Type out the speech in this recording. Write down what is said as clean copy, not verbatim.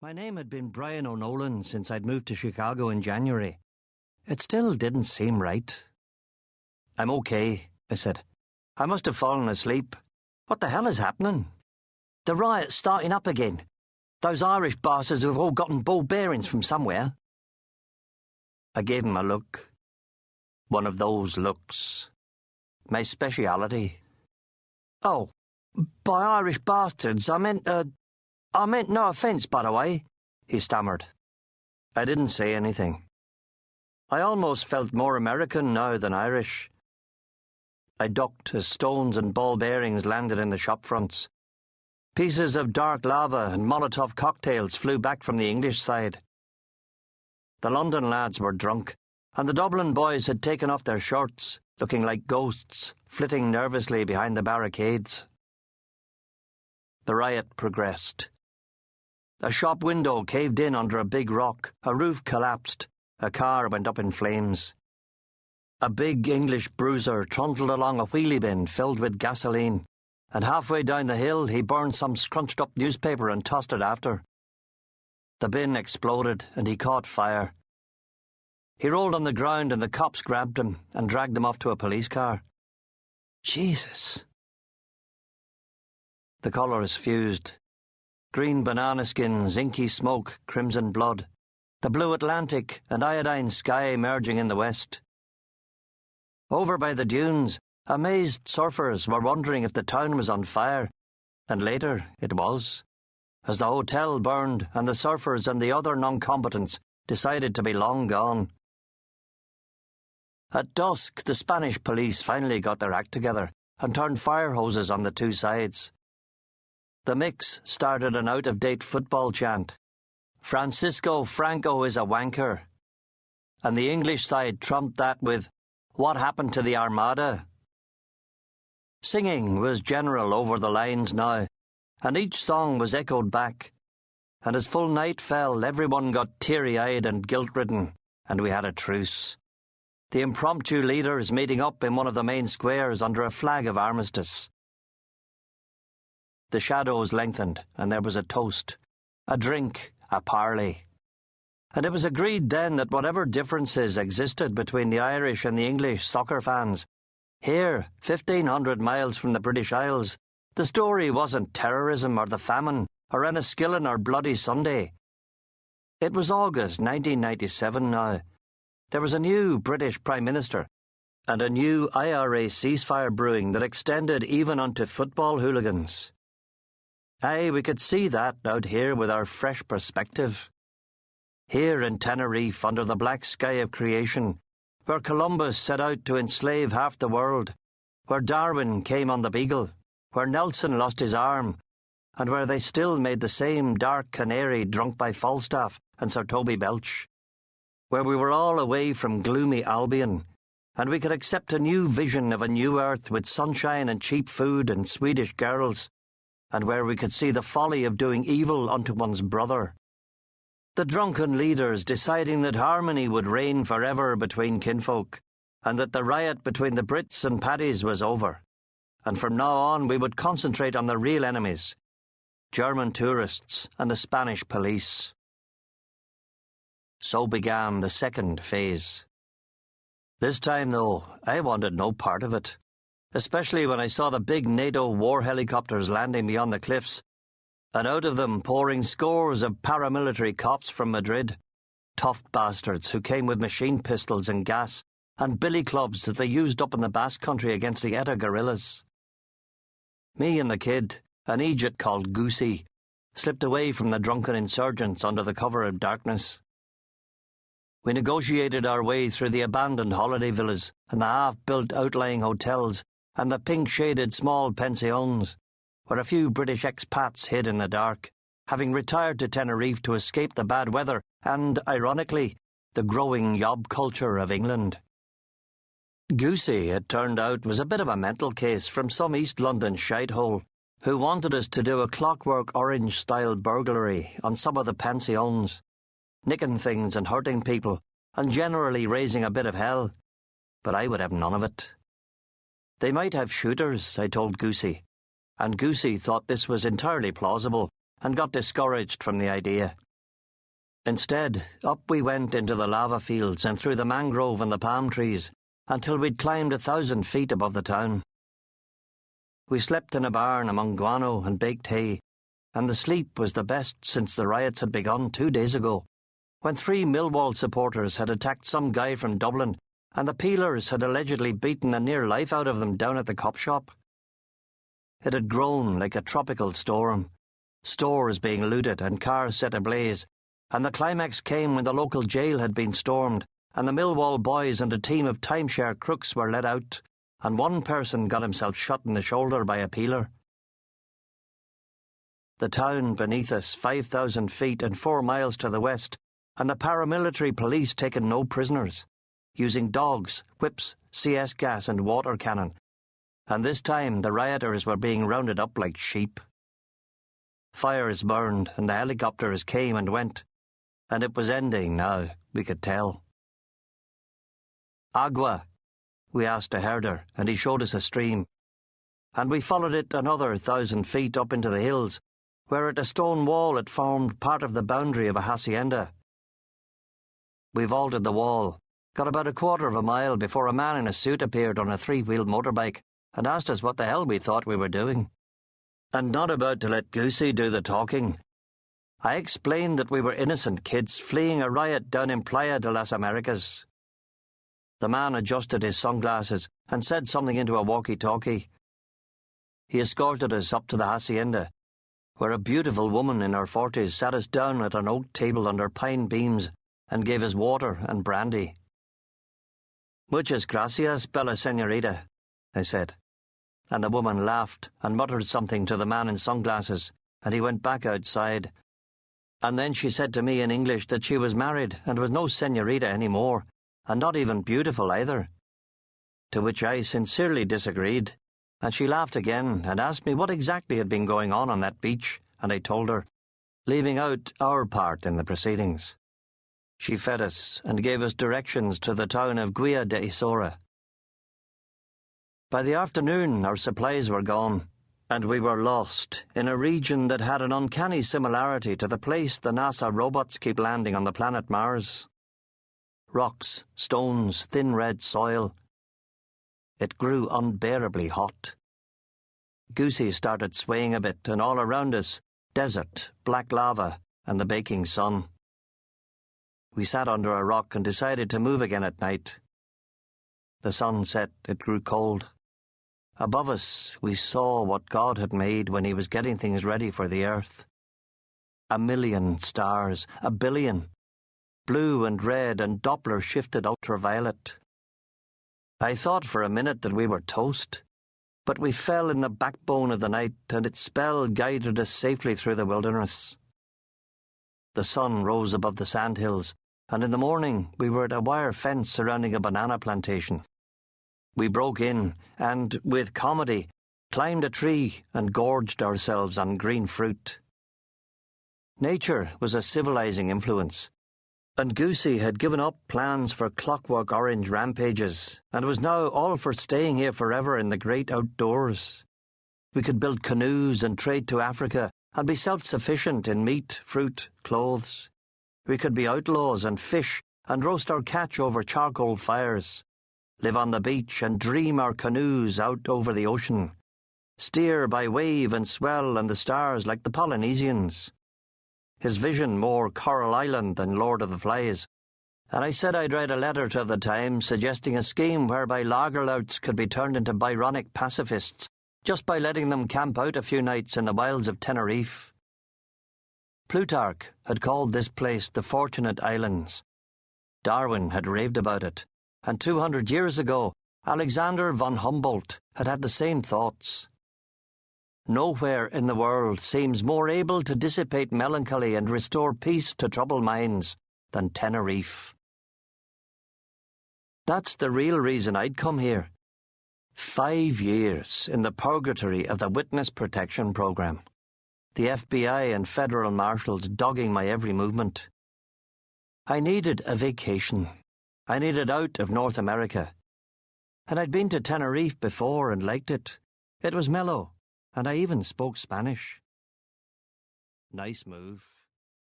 My name had been Brian O'Nolan since I'd moved to Chicago in January. It still didn't seem right. "I'm okay," I said. "I must have fallen asleep. What the hell is happening?" "The riot's starting up again. Those Irish bastards have all gotten ball bearings from somewhere." I gave him a look. One of those looks. My speciality. "Oh, by Irish bastards, I meant no offence, by the way," he stammered. I didn't say anything. I almost felt more American now than Irish. I ducked as stones and ball bearings landed in the shop fronts. Pieces of dark lava and Molotov cocktails flew back from the English side. The London lads were drunk, and the Dublin boys had taken off their shirts, looking like ghosts, flitting nervously behind the barricades. The riot progressed. A shop window caved in under a big rock, a roof collapsed, a car went up in flames. A big English bruiser trundled along a wheelie bin filled with gasoline, and halfway down the hill he burned some scrunched-up newspaper and tossed it after. The bin exploded, and he caught fire. He rolled on the ground, and the cops grabbed him and dragged him off to a police car. Jesus. The colours fused. Green banana skins, inky smoke, crimson blood. The blue Atlantic and iodine sky merging in the west. Over by the dunes, amazed surfers were wondering if the town was on fire, and later it was, as the hotel burned and the surfers and the other non-combatants decided to be long gone. At dusk, the Spanish police finally got their act together and turned fire hoses on the two sides. The mix started an out-of-date football chant. "Francisco Franco is a wanker." And the English side trumped that with, "What happened to the Armada?" Singing was general over the lines now, and each song was echoed back. And as full night fell, everyone got teary-eyed and guilt-ridden, and we had a truce. The impromptu leaders meeting up in one of the main squares under a flag of armistice. The shadows lengthened, and there was a toast, a drink, a parley. And it was agreed then that whatever differences existed between the Irish and the English soccer fans, here, 1,500 miles from the British Isles, the story wasn't terrorism or the famine or Enniskillen or Bloody Sunday. It was August 1997 now. There was a new British Prime Minister and a new IRA ceasefire brewing that extended even unto football hooligans. Aye, we could see that out here with our fresh perspective. Here in Tenerife, under the black sky of creation, where Columbus set out to enslave half the world, where Darwin came on the Beagle, where Nelson lost his arm, and where they still made the same dark canary drunk by Falstaff and Sir Toby Belch, where we were all away from gloomy Albion, and we could accept a new vision of a new earth with sunshine and cheap food and Swedish girls, and where we could see the folly of doing evil unto one's brother. The drunken leaders deciding that harmony would reign forever between kinfolk, and that the riot between the Brits and Paddies was over, and from now on we would concentrate on the real enemies, German tourists and the Spanish police. So began the second phase. This time, though, I wanted no part of it, especially when I saw the big NATO war helicopters landing beyond the cliffs, and out of them pouring scores of paramilitary cops from Madrid, tough bastards who came with machine pistols and gas and billy clubs that they used up in the Basque Country against the ETA guerrillas. Me and the kid, an Egypt called Goosey, slipped away from the drunken insurgents under the cover of darkness. We negotiated our way through the abandoned holiday villas and the half-built outlying hotels and the pink-shaded small pensions, where a few British expats hid in the dark, having retired to Tenerife to escape the bad weather and, ironically, the growing yob culture of England. Goosey, it turned out, was a bit of a mental case from some East London shitehole who wanted us to do a Clockwork Orange-style burglary on some of the pensions, nicking things and hurting people, and generally raising a bit of hell. But I would have none of it. They might have shooters, I told Goosey, and Goosey thought this was entirely plausible and got discouraged from the idea. Instead, up we went into the lava fields and through the mangrove and the palm trees until we'd climbed 1,000 feet above the town. We slept in a barn among guano and baked hay, and the sleep was the best since the riots had begun 2 days ago, when 3 Millwall supporters had attacked some guy from Dublin, and the peelers had allegedly beaten the near life out of them down at the cop shop. It had grown like a tropical storm, stores being looted and cars set ablaze, and the climax came when the local jail had been stormed, and the Millwall boys and a team of timeshare crooks were let out, and one person got himself shot in the shoulder by a peeler. The town beneath us, 5,000 feet and 4 miles to the west, and the paramilitary police taking no prisoners, using dogs, whips, CS gas and water cannon, and this time the rioters were being rounded up like sheep. Fires burned and the helicopters came and went, and it was ending now, we could tell. Agua, we asked a herder, and he showed us a stream, and we followed it another 1,000 feet up into the hills, where at a stone wall it formed part of the boundary of a hacienda. We vaulted the wall, got about 1/4 of a mile before a man in a suit appeared on a 3-wheeled motorbike and asked us what the hell we thought we were doing. And not about to let Goosey do the talking. I explained that we were innocent kids fleeing a riot down in Playa de las Americas. The man adjusted his sunglasses and said something into a walkie-talkie. He escorted us up to the hacienda, where a beautiful woman in her 40s sat us down at an oak table under pine beams and gave us water and brandy. "Muchas gracias, bella señorita," I said, and the woman laughed and muttered something to the man in sunglasses, and he went back outside. And then she said to me in English that she was married and was no señorita anymore, and not even beautiful either. To which I sincerely disagreed, and she laughed again and asked me what exactly had been going on that beach, and I told her, leaving out our part in the proceedings. She fed us and gave us directions to the town of Guia de Isora. By the afternoon our supplies were gone, and we were lost in a region that had an uncanny similarity to the place the NASA robots keep landing on the planet Mars. Rocks, stones, thin red soil. It grew unbearably hot. Goosey started swaying a bit, and all around us, desert, black lava, and the baking sun. We sat under a rock and decided to move again at night. The sun set, it grew cold. Above us, we saw what God had made when he was getting things ready for the earth. 1,000,000 stars, 1,000,000,000. Blue and red and Doppler shifted ultraviolet. I thought for a minute that we were toast, but we fell in the backbone of the night, and its spell guided us safely through the wilderness. The sun rose above the sandhills, and in the morning we were at a wire fence surrounding a banana plantation. We broke in and, with comedy, climbed a tree and gorged ourselves on green fruit. Nature was a civilizing influence, and Goosey had given up plans for clockwork orange rampages and was now all for staying here forever in the great outdoors. We could build canoes and trade to Africa and be self-sufficient in meat, fruit, clothes. We could be outlaws and fish and roast our catch over charcoal fires, live on the beach and dream our canoes out over the ocean, steer by wave and swell and the stars like the Polynesians. His vision more Coral Island than Lord of the Flies, and I said I'd write a letter to the Times suggesting a scheme whereby lagerlouts could be turned into Byronic pacifists just by letting them camp out a few nights in the wilds of Tenerife. Plutarch had called this place the Fortunate Islands. Darwin had raved about it, and 200 years ago Alexander von Humboldt had had the same thoughts. Nowhere in the world seems more able to dissipate melancholy and restore peace to troubled minds than Tenerife. That's the real reason I'd come here. 5 years in the purgatory of the Witness Protection Program. The FBI and federal marshals dogging my every movement. I needed a vacation. I needed out of North America. And I'd been to Tenerife before and liked it. It was mellow, and I even spoke Spanish. Nice move.